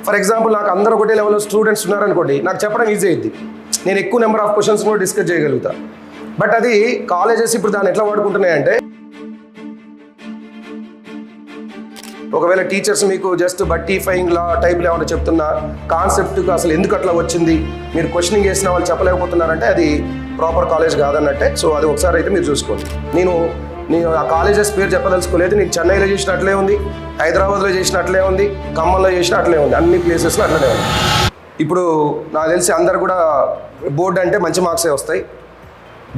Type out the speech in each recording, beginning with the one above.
For example నాకు అందరూ ఒకటే లెవెల్లో స్టూడెంట్స్ ఉన్నారనుకోండి, నాకు చెప్పడం ఈజీ అయింది, నేను ఎక్కువ నెంబర్ ఆఫ్ క్వశ్చన్స్ కూడా డిస్కస్ చేయగలుగుతా. బట్ అది కాలేజెస్ ఇప్పుడు దాన్ని ఎట్లా వాడుకుంటున్నాయంటే, ఒకవేళ టీచర్స్ మీకు జస్ట్ బట్టిఫైయింగ్ లా టైప్లో ఏమైనా చెప్తున్నా, కాన్సెప్ట్కి అసలు ఎందుకు అట్లా వచ్చింది మీరు క్వశ్చనింగ్ చేసిన వాళ్ళు చెప్పలేకపోతున్నారంటే అది ప్రాపర్ కాలేజ్ కాదన్నట్టే. సో అది ఒకసారి అయితే మీరు చూసుకోండి. నేను ఆ కాలేజెస్ పేరు చెప్పదలుచుకోలేదు. నీకు చెన్నైలో చేసినట్లే ఉంది, హైదరాబాద్లో చేసినట్లే ఉంది, ఖమ్మంలో చేసినట్లే ఉంది, అన్ని ప్లేసెస్లో అట్లనే ఉంది. ఇప్పుడు నాకు తెలిసి అందరు కూడా బోర్డు అంటే మంచి మార్క్సే వస్తాయి.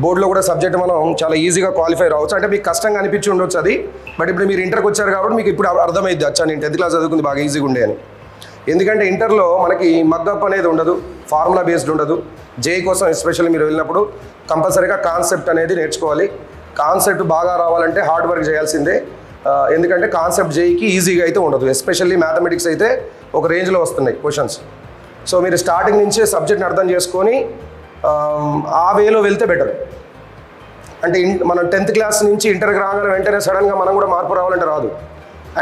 బోర్డులో కూడా సబ్జెక్ట్ మనం చాలా ఈజీగా క్వాలిఫై రావచ్చు. అంటే మీకు కష్టంగా అనిపించి ఉండొచ్చు అది, బట్ ఇప్పుడు మీరు ఇంటర్కి వచ్చారు కాబట్టి మీకు ఇప్పుడు అర్థమైద్ది, అచ్చా నేను 10th క్లాస్ చదువుకుంది బాగా ఈజీగా ఉండే అని. ఎందుకంటే ఇంటర్లో మనకి మగ్గప్ అనేది ఉండదు, ఫార్ములా బేస్డ్ ఉండదు. జేఈ కోసం ఎస్పెషల్లీ మీరు వెళ్ళినప్పుడు కంపల్సరీగా కాన్సెప్ట్ అనేది నేర్చుకోవాలి. కాన్సెప్ట్ బాగా రావాలంటే హార్డ్ వర్క్ చేయాల్సిందే. ఎందుకంటే కాన్సెప్ట్ జేఈకి ఈజీగా అయితే ఉండదు. ఎస్పెషల్లీ మ్యాథమెటిక్స్ అయితే ఒక రేంజ్లో వస్తున్నాయి క్వశ్చన్స్. సో మీరు స్టార్టింగ్ నుంచే సబ్జెక్ట్ని అర్థం చేసుకొని ఆ వేలో వెళ్తే బెటర్. అంటే మనం 10th క్లాస్ నుంచి ఇంటర్కి రాగానే వెంటనే సడన్గా మనం కూడా మార్పు రావాలంటే రాదు.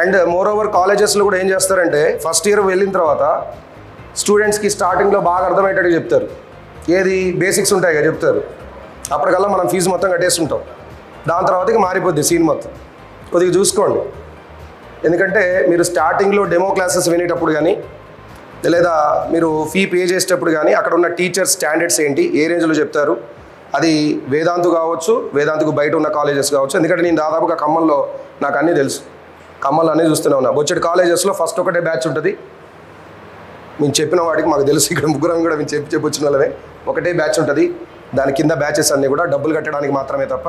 అండ్ మోర్ ఓవర్ కాలేజెస్లో కూడా ఏం చేస్తారంటే, ఫస్ట్ ఇయర్ వెళ్ళిన తర్వాత స్టూడెంట్స్కి స్టార్టింగ్లో బాగా అర్థమయ్యేటట్టు చెప్తారు. ఏది బేసిక్స్ ఉంటాయి కదా చెప్తారు, అప్పటికల్లా మనం ఫీజు మొత్తం కట్టేస్తుంటాం. దాని తర్వాతకి మారిపోద్ది సీన్ మొత్తం. కొద్దిగా చూసుకోండి. ఎందుకంటే మీరు స్టార్టింగ్లో డెమో క్లాసెస్ వినేటప్పుడు కానీ, లేదా మీరు ఫీ పే చేసేటప్పుడు కానీ అక్కడ ఉన్న టీచర్స్ స్టాండర్డ్స్ ఏంటి, ఏ రేంజ్లో చెప్తారు, అది వేదాంతు కావచ్చు, వేదాంతుకు బయట ఉన్న కాలేజెస్ కావచ్చు. ఎందుకంటే నేను దాదాపుగా ఖమ్మంలో నాకు అన్నీ తెలుసు, ఖమ్మంలో అన్నీ చూస్తూనే ఉన్నా. బొచ్చడి కాలేజెస్లో ఫస్ట్ ఒకటే బ్యాచ్ ఉంటుంది. మేము చెప్పిన వాటికి మాకు తెలుసు, ఇక్కడ ముగ్గురం కూడా మేము చెప్పి వచ్చిన వాళ్ళమే. ఒకటే బ్యాచ్ ఉంటుంది, దాని కింద బ్యాచెస్ అన్నీ కూడా డబ్బులు కట్టడానికి మాత్రమే తప్ప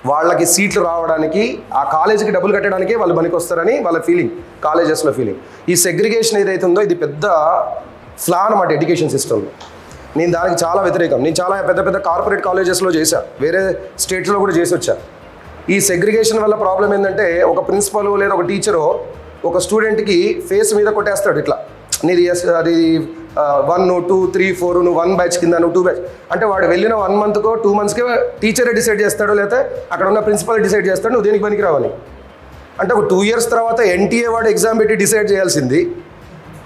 వాళ్ళకి సీట్లు రావడానికి, ఆ కాలేజీకి డబ్బులు కట్టడానికే వాళ్ళు పనికి వస్తారని వాళ్ళ ఫీలింగ్, కాలేజెస్లో ఫీలింగ్. ఈ సెగ్రిగేషన్ ఏదైతే ఉందో ఇది పెద్ద ఫ్లా అన్నమాట ఎడ్యుకేషన్ సిస్టంలో. నేను దానికి చాలా వ్యతిరేకం. నేను చాలా పెద్ద పెద్ద కార్పొరేట్ కాలేజెస్లో చేశా, వేరే స్టేట్స్లో కూడా చేసి వచ్చా. ఈ సెగ్రిగేషన్ వల్ల ప్రాబ్లం ఏంటంటే, ఒక ప్రిన్సిపల్ లేదా ఒక టీచరు ఒక స్టూడెంట్కి ఫేస్ మీద కొట్టేస్తాడు ఇట్లా, నీది అది 1, 2, 3, 4, నువ్వు 1 బ్యాచ్ కింద, నువ్వు 2 బ్యాచ్. అంటే వాడు వెళ్ళిన 1 మంత్కో 2 మంత్స్కే టీచరే డిసైడ్ చేస్తాడు, లేకపోతే అక్కడ ఉన్న ప్రిన్సిపల్ డిసైడ్ చేస్తాడు నువ్వు దేనికి పనికి రావని. అంటే ఒక 2 years తర్వాత ఎన్టీఏ వాడు ఎగ్జామ్ పెట్టి డిసైడ్ చేయాల్సింది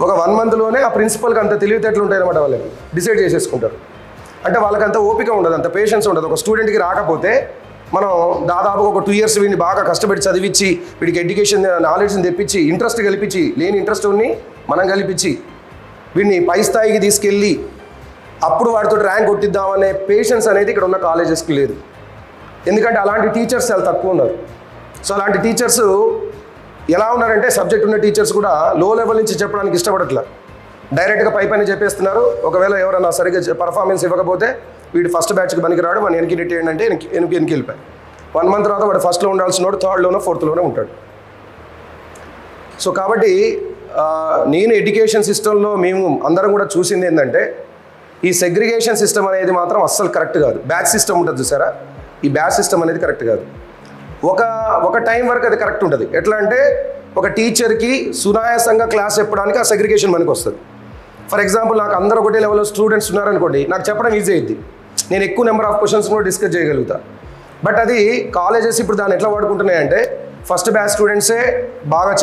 ఒక 1 monthలోనే ఆ ప్రిన్సిపల్కి అంత తెలివితేటలు ఉంటాయి అన్నమాట. వాళ్ళకి డిసైడ్ చేసేసుకుంటారు. అంటే వాళ్ళకి అంత ఓపిక ఉండదు, అంత పేషెన్స్ ఉండదు. ఒక స్టూడెంట్కి రాకపోతే మనం దాదాపు ఒక 2 years వీడిని బాగా కష్టపడి చదివించి, వీడికి ఎడ్యుకేషన్ నాలెడ్జ్ని తెప్పించి, ఇంట్రెస్ట్ కల్పించి, లేని ఇంట్రెస్ట్ ఉన్ని మనం కల్పించి వీడిని పై స్థాయికి తీసుకెళ్ళి అప్పుడు వాడితో ర్యాంక్ కొట్టిద్దామనే పేషెన్స్ అనేది ఇక్కడ ఉన్న కాలేజెస్కి లేదు. ఎందుకంటే అలాంటి టీచర్స్ చాలా తక్కువ ఉన్నారు. సో అలాంటి టీచర్స్ ఎలా ఉన్నారంటే, సబ్జెక్ట్ ఉన్న టీచర్స్ కూడా లో లెవెల్ నుంచి చెప్పడానికి ఇష్టపడట్లా, డైరెక్ట్గా పైన చెప్పేస్తున్నారు. ఒకవేళ ఎవరైనా సరిగ్గా పర్ఫార్మెన్స్ ఇవ్వకపోతే వీడు ఫస్ట్ బ్యాచ్కి పనికిరాడు, వాడిని వెనక్కి నెట్టేయండి అంటే వెనక్కి వెళ్ళిపోయి 1 month తర్వాత వాడు ఫస్ట్లో ఉండాల్సిన వాడు 3rd, 4th ఉంటాడు. సో కాబట్టి నేను ఎడ్యుకేషన్ సిస్టంలో మేము అందరం కూడా చూసింది ఏంటంటే, ఈ సెగ్రిగేషన్ సిస్టమ్ అనేది మాత్రం అస్సలు కరెక్ట్ కాదు. బ్యాచ్ సిస్టమ్ ఉంటుంది చూసారా, ఈ బ్యాచ్ సిస్టమ్ అనేది కరెక్ట్ కాదు. ఒక టైం వరకు అది కరెక్ట్ ఉంటుంది. ఎట్లా అంటే, ఒక టీచర్కి సునాయాసంగా క్లాస్ చెప్పడానికి ఆ సెగ్రిగేషన్ మనకు వస్తుంది. ఫర్ ఎగ్జాంపుల్ నాకు అందరూ ఒకటే లెవెల్లో స్టూడెంట్స్ ఉన్నారనుకోండి, నాకు చెప్పడం ఈజీ అయింది, నేను ఎక్కువ నెంబర్ ఆఫ్ క్వశ్చన్స్ కూడా డిస్కస్ చేయగలుగుతా. బట్ అది కాలేజెస్ ఇప్పుడు దాన్ని ఎట్లా వాడుకుంటున్నాయంటే, ఫస్ట్ బ్యాచ్ స్టూడెంట్సే బాగా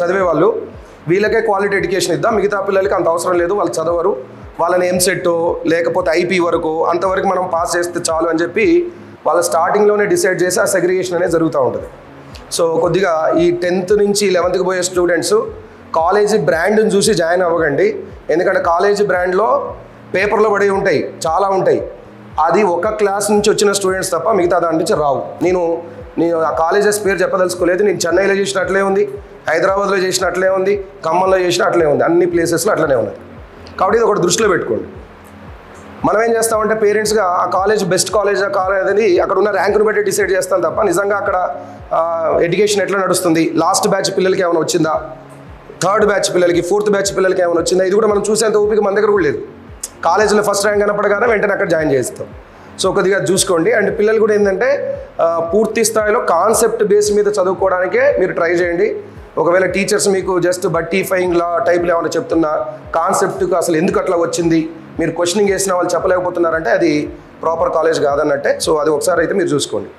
చదివేవాళ్ళు, వీళ్ళకే క్వాలిటీ ఎడ్యుకేషన్ ఇద్దాం, మిగతా పిల్లలకి అంత అవసరం లేదు, వాళ్ళు చదవరు, వాళ్ళని ఎంసెట్ లేకపోతే ఐపీ వరకు అంతవరకు మనం పాస్ చేస్తే చాలు అని చెప్పి వాళ్ళ స్టార్టింగ్లోనే డిసైడ్ చేసి ఆ సెగ్రిగేషన్ అనేది జరుగుతూ ఉంటుంది. సో కొద్దిగా ఈ 10th నుంచి 11th పోయే స్టూడెంట్స్ కాలేజీ బ్రాండ్ని చూసి జాయిన్ అవ్వకండి. ఎందుకంటే కాలేజీ బ్రాండ్లో పేపర్లో పడి ఉంటాయి, చాలా ఉంటాయి. అది ఒక క్లాస్ నుంచి వచ్చిన స్టూడెంట్స్ తప్ప మిగతా దాని నుంచి రావు. నేను ఆ కాలేజెస్ పేరు చెప్పదలుచుకోలేదు. నేను చెన్నైలో చేసినట్లే ఉంది, హైదరాబాద్లో చేసినట్లే ఉంది, ఖమ్మంలో చేసినట్లే ఉంది, అన్ని ప్లేసెస్లో అట్లనే ఉన్నాయి. కాబట్టి ఇది ఒకటి దృష్టిలో పెట్టుకోండి. మనం ఏం చేస్తామంటే పేరెంట్స్గా ఆ కాలేజ్ బెస్ట్ కాలేజ్ అనేది అక్కడ ఉన్న ర్యాంకును బట్టి డిసైడ్ చేస్తాం తప్ప నిజంగా అక్కడ ఎడ్యుకేషన్ ఎట్లా నడుస్తుంది, లాస్ట్ బ్యాచ్ పిల్లలకి ఏమైనా వచ్చిందా, 3rd బ్యాచ్ పిల్లలకి, 4th బ్యాచ్ పిల్లలకి ఏమైనా వచ్చిందా, ఇది కూడా మనం చూసేంత ఓపిక మన దగ్గర కూడా లేదు. కాలేజీలో ఫస్ట్ ర్యాంక్ కనపడగానే వెంటనే అక్కడ జాయిన్ చేస్తాం. సో కొద్దిగా చూసుకోండి. అండ్ పిల్లలు కూడా ఏంటంటే పూర్తి స్థాయిలో కాన్సెప్ట్ బేస్ మీద చదువుకోవడానికే మీరు ట్రై చేయండి. ఒకవేళ టీచర్స్ మీకు జస్ట్ బట్టిఫైయింగ్ లా టైప్లో ఏమైనా చెప్తున్నా, కాన్సెప్ట్కి అసలు ఎందుకు అట్లా వచ్చింది మీరు క్వశ్చనింగ్ చేసిన వాళ్ళు చెప్పలేకపోతున్నారంటే అది ప్రాపర్ కాలేజ్ కాదన్నట్టే. సో అది ఒకసారి అయితే మీరు చూసుకోండి.